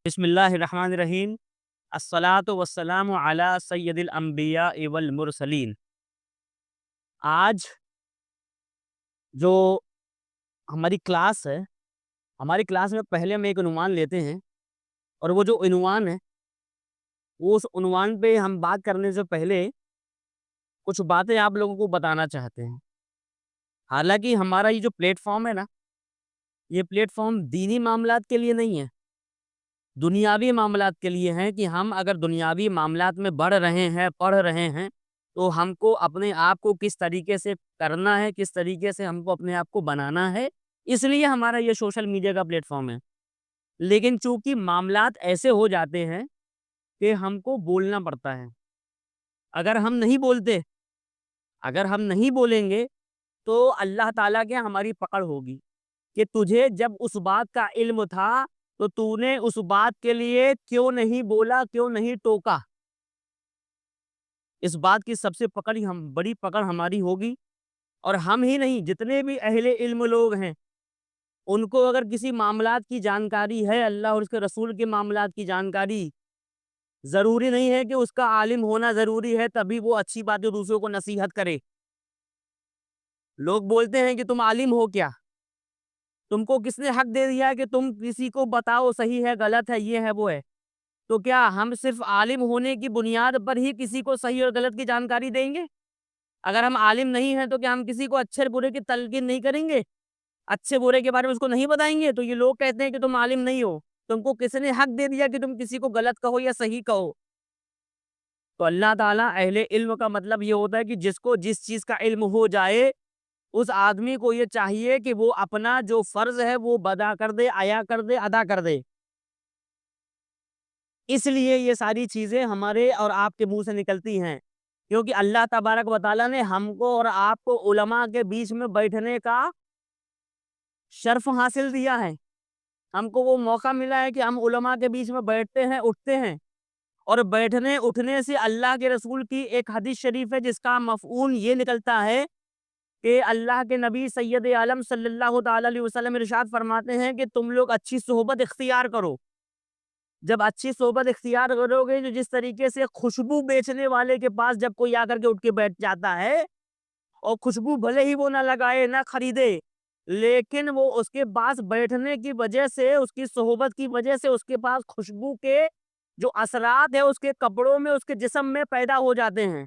بسم اللہ الرحمن الرحیم۔ الصلاۃ والسلام علی سید الانبیاء والمرسلین۔ آج جو ہماری کلاس ہے، ہماری کلاس میں پہلے ہم ایک عنوان لیتے ہیں، اور وہ جو عنوان ہے وہ اس عنوان پہ ہم بات کرنے سے پہلے کچھ باتیں آپ لوگوں کو بتانا چاہتے ہیں۔ حالانکہ ہمارا یہ جو پلیٹ فارم ہے نا، یہ پلیٹ فارم دینی معاملات کے لیے نہیں ہے، دنیاوی معاملات کے لیے ہیں کہ ہم اگر دنیاوی معاملات میں بڑھ رہے ہیں، پڑھ رہے ہیں، تو ہم کو اپنے آپ کو کس طریقے سے کرنا ہے، کس طریقے سے ہم کو اپنے آپ کو بنانا ہے، اس لیے ہمارا یہ سوشل میڈیا کا پلیٹ فارم ہے۔ لیکن چونکہ معاملات ایسے ہو جاتے ہیں کہ ہم کو بولنا پڑتا ہے۔ اگر ہم نہیں بولتے، اگر ہم نہیں بولیں گے تو اللہ تعالیٰ کے ہماری پکڑ ہوگی کہ تجھے جب اس بات کا علم تھا تو تو نے اس بات کے لیے کیوں نہیں بولا، کیوں نہیں ٹوکا۔ اس بات کی سب سے بڑی پکڑ ہماری ہوگی، اور ہم ہی نہیں، جتنے بھی اہل علم لوگ ہیں ان کو اگر کسی معاملات کی جانکاری ہے، اللہ اور اس کے رسول کے معاملات کی جانکاری، ضروری نہیں ہے کہ اس کا عالم ہونا ضروری ہے تبھی وہ اچھی باتیں دوسروں کو نصیحت کرے۔ لوگ بولتے ہیں کہ تم عالم ہو کیا؟ تم کو کس نے حق دے دیا کہ تم کسی کو بتاؤ صحیح ہے، غلط ہے، یہ ہے، وہ ہے؟ تو کیا ہم صرف عالم ہونے کی بنیاد پر ہی کسی کو صحیح اور غلط کی جانکاری دیں گے؟ اگر ہم عالم نہیں ہیں تو کیا ہم کسی کو اچھے برے کی تلقین نہیں کریں گے؟ اچھے برے کے بارے میں اس کو نہیں بتائیں گے؟ تو یہ لوگ کہتے ہیں کہ تم عالم نہیں ہو، تم کو کس نے حق دے دیا کہ تم کسی کو غلط کہو یا صحیح کہو؟ تو اللہ تعالیٰ اہل علم کا مطلب یہ ہوتا ہے کہ جس کو جس چیز کا علم ہو جائے، اس آدمی کو یہ چاہیے کہ وہ اپنا جو فرض ہے وہ بدا کر دے، آیا کر دے، ادا کر دے۔ اس لیے یہ ساری چیزیں ہمارے اور آپ کے منہ سے نکلتی ہیں، کیونکہ اللہ تبارک و تعالیٰ نے ہم کو اور آپ کو علماء کے بیچ میں بیٹھنے کا شرف حاصل دیا ہے۔ ہم کو وہ موقع ملا ہے کہ ہم علماء کے بیچ میں بیٹھتے ہیں، اٹھتے ہیں، اور بیٹھنے اٹھنے سے اللہ کے رسول کی ایک حدیث شریف ہے جس کا مفہوم یہ نکلتا ہے کہ اللہ کے نبی سید عالم صلی اللہ تعالی علیہ وسلم ارشاد فرماتے ہیں کہ تم لوگ اچھی صحبت اختیار کرو۔ جب اچھی صحبت اختیار کرو گے، جو جس طریقے سے خوشبو بیچنے والے کے پاس جب کوئی آ کر کے اٹھ کے بیٹھ جاتا ہے، اور خوشبو بھلے ہی وہ نہ لگائے نہ خریدے، لیکن وہ اس کے پاس بیٹھنے کی وجہ سے، اس کی صحبت کی وجہ سے اس کے پاس خوشبو کے جو اثرات ہیں اس کے کپڑوں میں، اس کے جسم میں پیدا ہو جاتے ہیں۔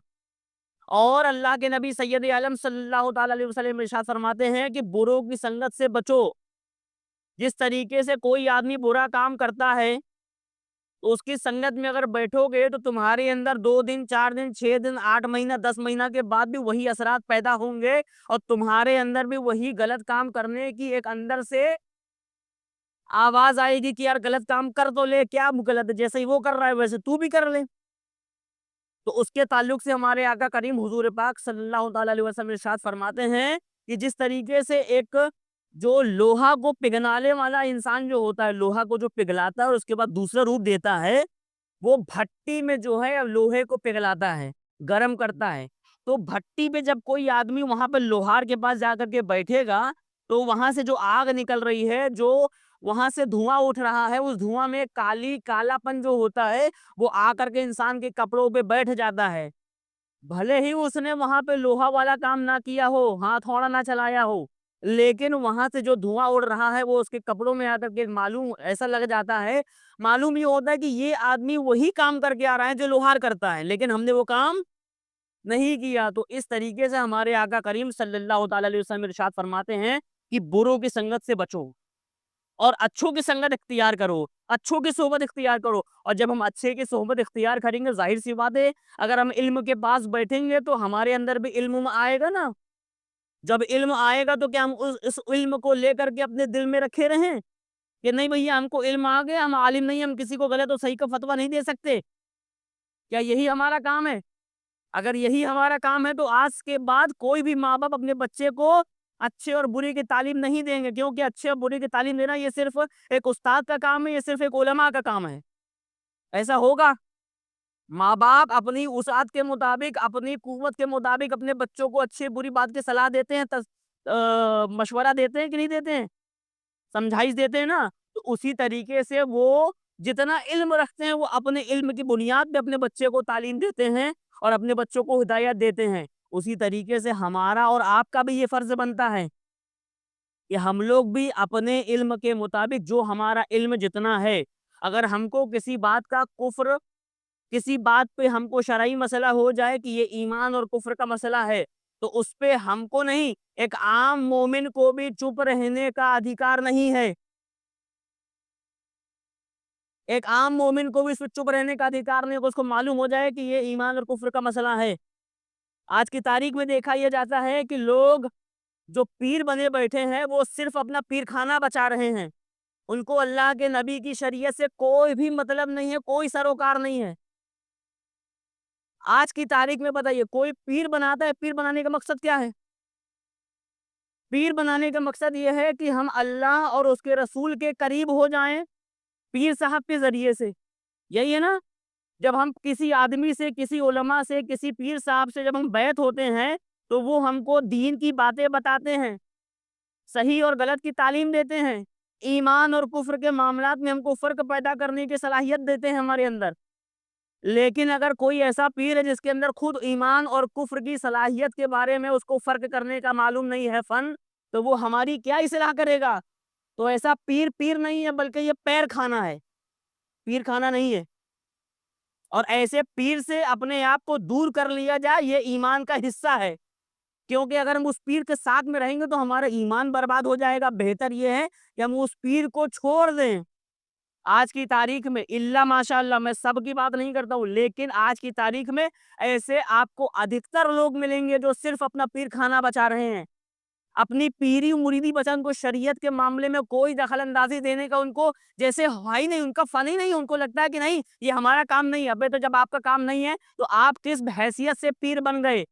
اور اللہ کے نبی سید عالم صلی اللہ تعالی علیہ وسلم ارشاد فرماتے ہیں کہ بروں کی سنگت سے بچو۔ جس طریقے سے کوئی آدمی برا کام کرتا ہے تو اس کی سنگت میں اگر بیٹھو گے تو تمہارے اندر 2 دن، 4 دن، 6 دن، 8 مہینہ، 10 مہینہ کے بعد بھی وہی اثرات پیدا ہوں گے، اور تمہارے اندر بھی وہی غلط کام کرنے کی ایک اندر سے آواز آئے گی کہ یار غلط کام کر تو لے، کیا غلط ہے، جیسے ہی وہ کر رہا ہے ویسے تو بھی کر لے۔ تو اس کے تعلق سے ہمارے آقا کریم حضور پاک صلی اللہ تعالی علیہ وسلم ارشاد فرماتے ہیں کہ جس طریقے سے ایک جو لوہا کو پگھلانے والا انسان جو ہوتا ہے، لوہا کو جو پگھلاتا ہے اور اس کے بعد دوسرا روپ دیتا ہے، وہ بھٹی میں جو ہے لوہے کو پگھلاتا ہے، گرم کرتا ہے۔ تو بھٹی پہ جب کوئی آدمی وہاں پہ لوہار کے پاس جا کر کے بیٹھے گا تو وہاں سے جو آگ نکل رہی ہے، جو وہاں سے دھواں اٹھ رہا ہے، اس دھواں میں کالا پن جو ہوتا ہے وہ آ کر کے انسان کے کپڑوں پہ بیٹھ جاتا ہے۔ بھلے ہی اس نے وہاں پہ لوہا والا کام نہ کیا ہو، ہاتھ تھوڑا نہ چلایا ہو، لیکن وہاں سے جو دھواں اڑ رہا ہے وہ اس کے کپڑوں میں آ کر کے معلوم ایسا لگ جاتا ہے، معلوم یہ ہوتا ہے کہ یہ آدمی وہی کام کر کے آ رہا ہے جو لوہار کرتا ہے، لیکن ہم نے وہ کام نہیں کیا۔ تو اس طریقے سے ہمارے آقا کریم صلی اللہ تعالی علیہ وسلم ارشاد فرماتے ہیں کہ بروں کی سنگت سے بچو اور اچھوں کی سنگت اختیار کرو، اچھوں کی صحبت اختیار کرو۔ اور جب ہم اچھے کی صحبت اختیار کریں گے، ظاہر سی بات ہے اگر ہم علم کے پاس بیٹھیں گے تو ہمارے اندر بھی علم آئے گا نا۔ جب علم آئے گا تو کیا ہم اس علم کو لے کر کے اپنے دل میں رکھے رہیں کہ نہیں بھیا ہم کو علم آ گیا، ہم عالم نہیں، ہم کسی کو غلط اور صحیح کا فتویٰ نہیں دے سکتے؟ کیا یہی ہمارا کام ہے؟ اگر یہی ہمارا کام ہے تو آج کے بعد کوئی بھی ماں باپ اپنے بچے کو اچھے اور برے کی تعلیم نہیں دیں گے، کیونکہ اچھے اور برے کی تعلیم دینا یہ صرف ایک استاد کا کام ہے، یہ صرف ایک علماء کا کام ہے۔ ایسا ہوگا؟ ماں باپ اپنی وسعت کے مطابق، اپنی قوت کے مطابق اپنے بچوں کو اچھی بری بات کی صلاح دیتے ہیں، مشورہ دیتے ہیں کہ نہیں دیتے ہیں، سمجھائش دیتے ہیں نا؟ تو اسی طریقے سے وہ جتنا علم رکھتے ہیں وہ اپنے علم کی بنیاد پہ اپنے بچے کو تعلیم دیتے ہیں اور اپنے بچوں کو ہدایت دیتے ہیں. اسی طریقے سے ہمارا اور آپ کا بھی یہ فرض بنتا ہے کہ ہم لوگ بھی اپنے علم کے مطابق، جو ہمارا علم جتنا ہے، اگر ہم کو کسی بات کا کفر، کسی بات پہ ہم کو شرعی مسئلہ ہو جائے کہ یہ ایمان اور کفر کا مسئلہ ہے، تو اس پہ ہم کو نہیں، ایک عام مومن کو بھی چپ رہنے کا ادھیکار نہیں ہے. ایک عام مومن کو بھی اس پہ چپ رہنے کا ادھیکار نہیں ہے، اس کو معلوم ہو جائے کہ یہ ایمان اور کفر کا مسئلہ ہے. آج کی تاریخ میں دیکھا یہ جاتا ہے کہ لوگ جو پیر بنے بیٹھے ہیں وہ صرف اپنا پیر خانہ بچا رہے ہیں. ان کو اللہ کے نبی کی شریعت سے کوئی بھی مطلب نہیں ہے، کوئی سروکار نہیں ہے. آج کی تاریخ میں بتائیے، کوئی پیر بناتا ہے، پیر بنانے کا مقصد کیا ہے؟ پیر بنانے کا مقصد یہ ہے کہ ہم اللہ اور اس کے رسول کے قریب ہو جائیں پیر صاحب کے ذریعے سے. یہی ہے نا؟ جب ہم کسی آدمی سے، کسی علماء سے، کسی پیر صاحب سے جب ہم بیعت ہوتے ہیں تو وہ ہم کو دین کی باتیں بتاتے ہیں، صحیح اور غلط کی تعلیم دیتے ہیں، ایمان اور کفر کے معاملات میں ہم کو فرق پیدا کرنے کی صلاحیت دیتے ہیں ہمارے اندر. لیکن اگر کوئی ایسا پیر ہے جس کے اندر خود ایمان اور کفر کی صلاحیت کے بارے میں اس کو فرق کرنے کا معلوم نہیں ہے فن، تو وہ ہماری کیا اصلاح کرے گا؟ تو ایسا پیر پیر نہیں ہے، بلکہ یہ پیر خانہ ہے، پیر خانہ نہیں ہے. اور ایسے پیر سے اپنے آپ کو دور کر لیا جائے، یہ ایمان کا حصہ ہے. کیونکہ اگر ہم اس پیر کے ساتھ میں رہیں گے تو ہمارا ایمان برباد ہو جائے گا. بہتر یہ ہے کہ ہم اس پیر کو چھوڑ دیں. آج کی تاریخ میں اللہ ماشاء اللہ، میں سب کی بات نہیں کرتا ہوں، لیکن آج کی تاریخ میں ایسے آپ کو ادھکتر لوگ ملیں گے جو صرف اپنا پیر خانہ بچا رہے ہیں، اپنی پیری مریدی بچا. ان کو شریعت کے معاملے میں کوئی دخل اندازی دینے کا ان کو جیسے ہی نہیں، ان کا فن ہی نہیں. ان کو لگتا ہے کہ نہیں، یہ ہمارا کام نہیں ہے. ابے تو جب آپ کا کام نہیں ہے تو آپ کس حیثیت سے پیر بن گئے؟